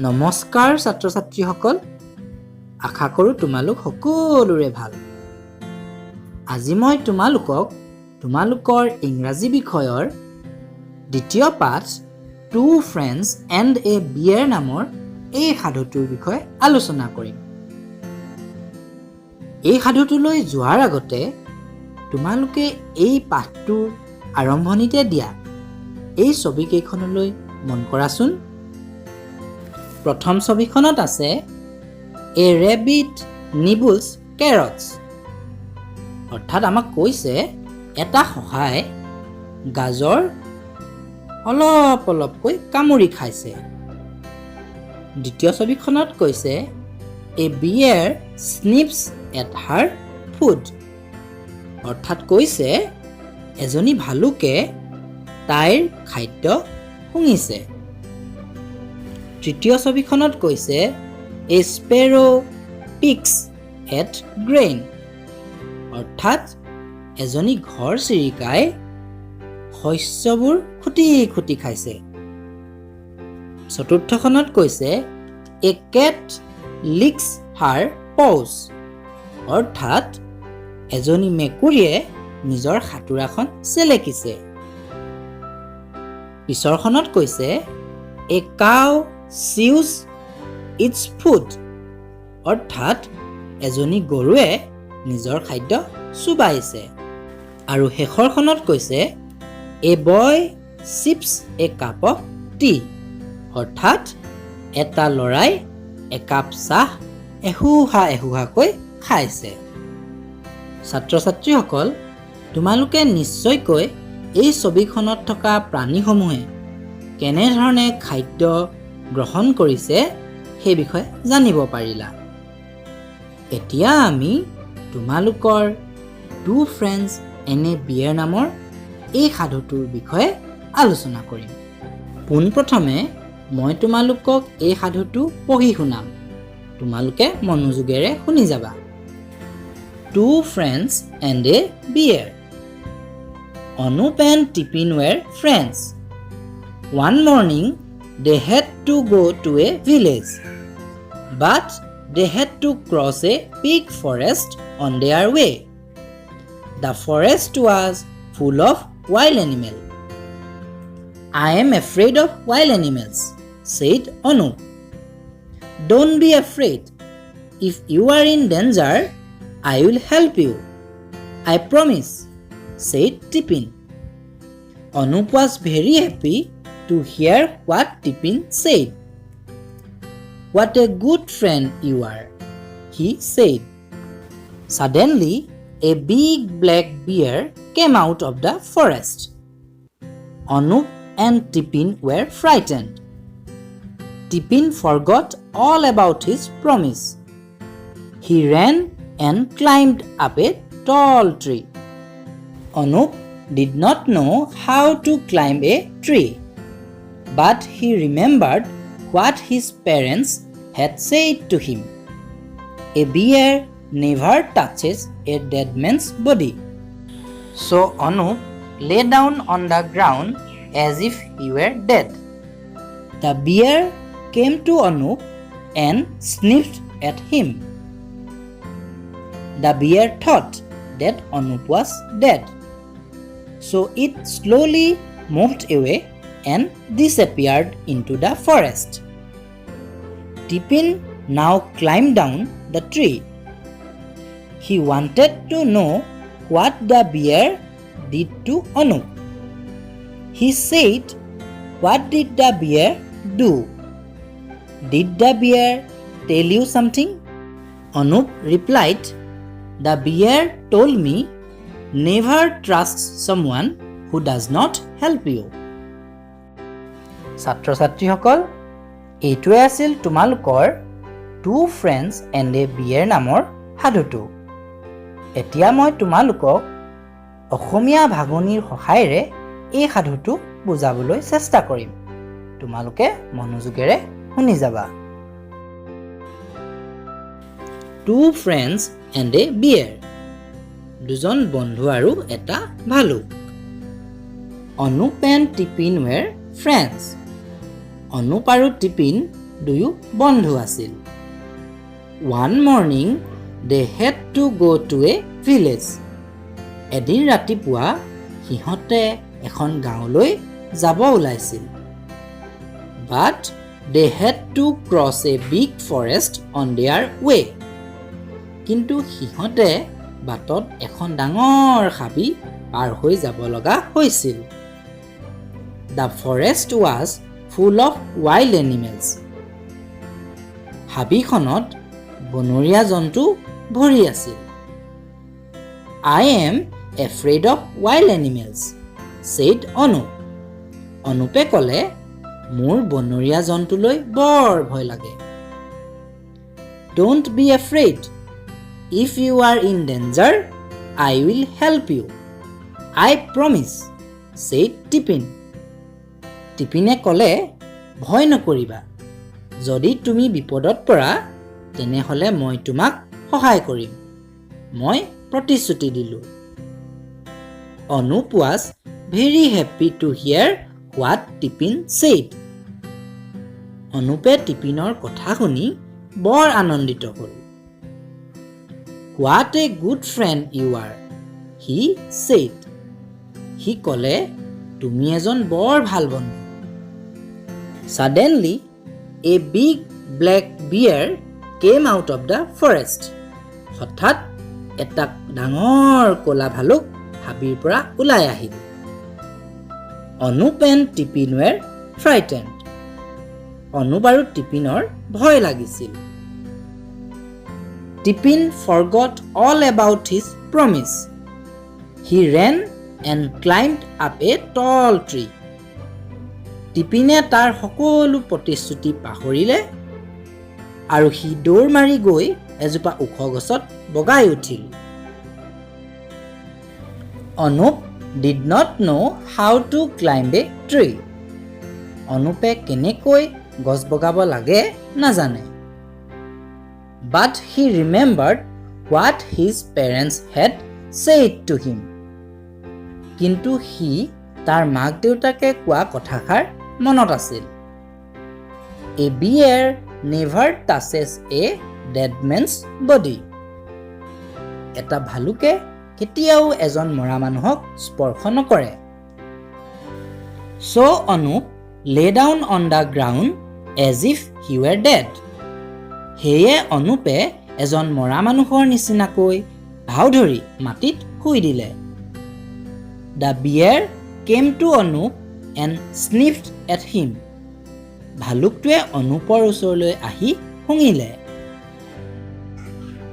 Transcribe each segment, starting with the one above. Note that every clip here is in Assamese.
নমস্কাৰ ছাত্ৰ ছাত্ৰীসকল, আশা কৰোঁ তোমালোক সকলোৰে ভাল। আজি মই তোমালোকৰ ইংৰাজী বিষয়ৰ দ্বিতীয় পাঠ two friends and a bear নামৰ এই সাধুটোৰ বিষয়ে আলোচনা কৰিম। এই সাধুটোলৈ যোৱাৰ আগতে তোমালোকে এই পাঠটোৰ আৰম্ভণিতে দিয়া এই ছবিকেইখনলৈ মন কৰাচোন। প্ৰথম ছবিখনত আছে এ ৰেবিট নিবলছ কেৰটছ, অৰ্থাৎ আমাক কৈছে এটা শহাই গাজৰ অলপ অলপকৈ কামুৰি খাইছে। দ্বিতীয় ছবিখনত কৈছে এ বিয়েৰ স্নিপছ এট হাৰ ফুড, অৰ্থাৎ কৈছে এজনী ভালুকে তাইৰ খাদ্য শুঙিছে। তৃতীয় ছবিখনত কৈছে এ স্পেৰো পিক্স এট গ্ৰেইন, অৰ্থাৎ এজনী ঘৰচিৰিকাই শস্যবোৰ খুটি খুটি খাইছে। চতুৰ্থখনত কৈছে এ কেট লিক্স হাৰ পজ, অৰ্থাৎ এজনী মেকুৰীয়ে নিজৰ সাঁতোৰাখন চেলেকিছে। পিছৰখনত কৈছে a cow chews its food, অৰ্থাৎ এজনী গৰুৱে নিজৰ খাদ্য চুবাইছে। আৰু শেষৰখনত কৈছে a boy sips a cup of tea, অৰ্থাৎ এটা ল'ৰাই একাপ চাহ এসোহা এসোহাকৈ খাইছে। ছাত্ৰ ছাত্ৰীসকল, তোমালোকে নিশ্চয়কৈ এই ছবিখনত থকা প্ৰাণীসমূহে কেনেধৰণে খাদ্য গ্ৰহণ কৰিছে সেই বিষয়ে জানিব পাৰিলা। এতিয়া আমি তোমালোকৰ two friends and a bear নামৰ এই সাধুটোৰ বিষয়ে আলোচনা কৰিম। পোনপ্ৰথমে মই তোমালোকক এই সাধুটো পঢ়ি শুনাম, তোমালোকে মনোযোগেৰে শুনি যাবা। Two friends and a bear. Anup and Tippin were friends. One morning, they had to go to a village, but they had to cross a big forest on their way. The forest was full of wild animals. I am afraid of wild animals, said Anup. Don't be afraid. If you are in danger, I will help you. I promise, said Tippin. Anup was very happy to hear what Tippin said. What a good friend you are, he said. Suddenly, a big black bear came out of the forest. Anup and Tippin were frightened. Tippin forgot all about his promise. He ran and climbed up a tall tree. Anup did not know how to climb a tree, but he remembered what his parents had said to him. A bear never touches a dead man's body. So Anup lay down on the ground as if he were dead. The bear came to Anup and sniffed at him. The bear thought that Anup was dead, so it slowly moved away and disappeared into the forest. Tippin now climbed down the tree. He wanted to know what the bear did to Anup. He said, "What did the bear do? Did the bear tell you something?" Anup replied, "The bear told me, never trust someone who does not help you." ছাত্ৰ ছাত্ৰীসকল, এইটোৱে আছিল তোমালোকৰ two friends and a bear নামৰ সাধুটো। এতিয়া মই তোমালোকক অসমীয়া ভাঙনিৰ সহায়েৰে এই সাধুটো বুজাবলৈ চেষ্টা কৰিম, তোমালোকে মনোযোগেৰে শুনি যাবা। Two friends and a bear. দুজন বন্ধু আৰু এটা ভালুক। Anup and Tipin were friends. অনুপ আৰু টিপিন দুয়ো বন্ধু আছিল। One morning, they had to go to a village. এদিন ৰাতিপুৱা সিহঁতে এখন গাঁৱলৈ যাব ওলাইছিল। But they had to cross a big forest on their way. কিন্তু সিহঁতে বাটত এখন ডাঙৰ হাবি পাৰ হৈ যাব লগা হৈছিল। The forest was full of wild animals. হাবিখনত বনৰীয়া জন্তু ভৰি আছিল। I am afraid of wild animals, said Anup. অনুপে ক'লে, মোৰ বনৰীয়া জন্তুলৈ বৰ ভয় লাগে। Don't be afraid. If you are in danger, I will help you. I promise, said Tippin. টিপিনে ক'লে, ভয় নকৰিবা। যদি তুমি বিপদত পৰা তেনেহ'লে মই তোমাক সহায় কৰিম। মই প্ৰতিশ্ৰুতি দিলোঁ। Anup was very happy to hear what Tippin said. অনুপে টিপিনৰ কথা শুনি বৰ আনন্দিত হ'ল। What a good friend you are, he said. সি ক'লে, তুমি এজন বৰ ভাল বন্ধু। Suddenly, a big black bear came out of the forest. হঠাৎ এটা ডাঙৰ ক'লা ভালুক হাবিৰ পৰা ওলাই আহিল। Anup and Tippin were frightened. Anup আৰু টিপিনৰ ভয় লাগিছিল। Tippin forgot all about his promise. He ran and climbed up a tall tree. টিপিনে তাৰ সকলো প্ৰতিশ্ৰুতি পাহৰিলে আৰু সি দৌৰ মাৰি গৈ এজোপা ওখ গছত বগাই উঠিল। Anup did not know how to climb a tree. অনুপে কেনেকৈ গছ বগাব লাগে নাজানে। But he remembered what his parents had said to him. কিন্তু সি তাৰ মাক দেউতাকে কোৱা কথাষাৰ মনত আছিল। A bear never touches a dead man's body. এটা ভালুকে কেতিয়াও এজন মৰা মানুহক স্পৰ্শ নকৰে। So Anup lay down on the ground as if he were dead. সেয়ে অনুপে এজন মৰা মানুহৰ নিচিনাকৈ ভাও ধৰি মাটিত শুই দিলে। The bear came to Anup and sniffed at him. ভালুকটোৱে অনুপৰ ওচৰলৈ আহি শুঙিলে।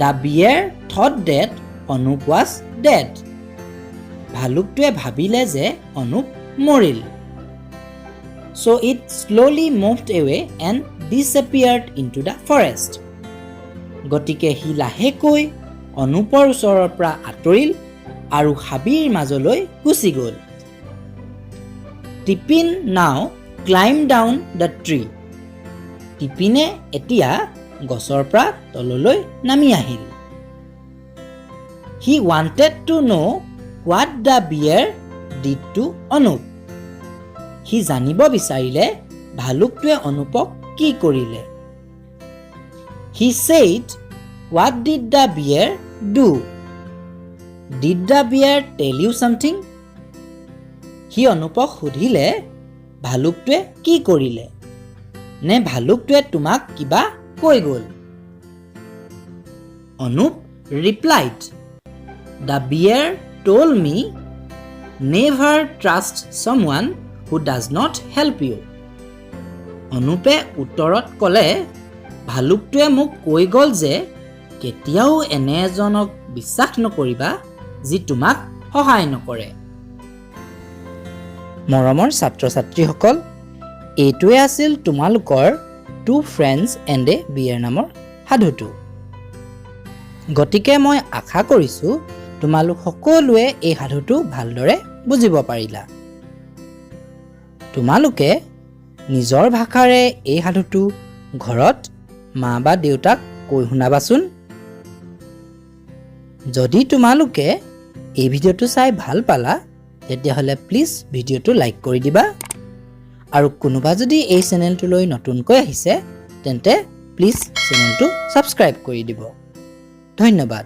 The bear thought that Anup was dead. ভালুকটোৱে ভাবিলে যে অনুপ মৰিল। So it slowly moved away and disappeared into the forest. গতিকে সি লাহেকৈ অনুপৰ ওচৰৰ পৰা আঁতৰিল আৰু হাবিৰ মাজলৈ গুচি গ'ল। Tippin now climbed down the tree. টিপিনে এতিয়া গছৰ পৰা তললৈ নামি আহিল। He wanted to know what the bear did to Anup. সি জানিব বিচাৰিলে ভালুকটোৱে অনুপক কি কৰিলে। He said, what did the bear do? Did the bear tell you something? সি অনুপক সুধিলে ভালুকটোৱে কি কৰিলে, নে ভালুকটোৱে তোমাক কিবা কৈ গ'ল। Anup replied, the bear told me never trust someone who does not help you. অনুপে উত্তৰত ক'লে, ভালুকটোৱে মোক কৈ গ'ল যে কেতিয়াও এনে এজনক বিশ্বাস নকৰিবা যি তোমাক সহায় নকৰে। মৰমৰ ছাত্ৰ ছাত্ৰীসকল, এইটোৱে আছিল তোমালোকৰ two friends and a bear নামৰ সাধুটো। গতিকে মই আশা কৰিছোঁ তোমালোক সকলোৱে এই সাধুটো ভালদৰে বুজিব পাৰিলা। তোমালোকে নিজৰ ভাষাৰে এই সাধুটো ঘৰত মা বা দেউতাক কৈ শুনাবাচোন। যদি তোমালোকে এই ভিডিঅ'টো চাই ভাল পালা তেতিয়াহ'লে প্লিজ ভিডিঅ'টো লাইক কৰি দিবা, আৰু কোনোবা যদি এই চেনেলটোলৈ নতুনকৈ আহিছে তেন্তে প্লিজ চেনেলটো ছাবস্ক্ৰাইব কৰি দিব। ধন্যবাদ।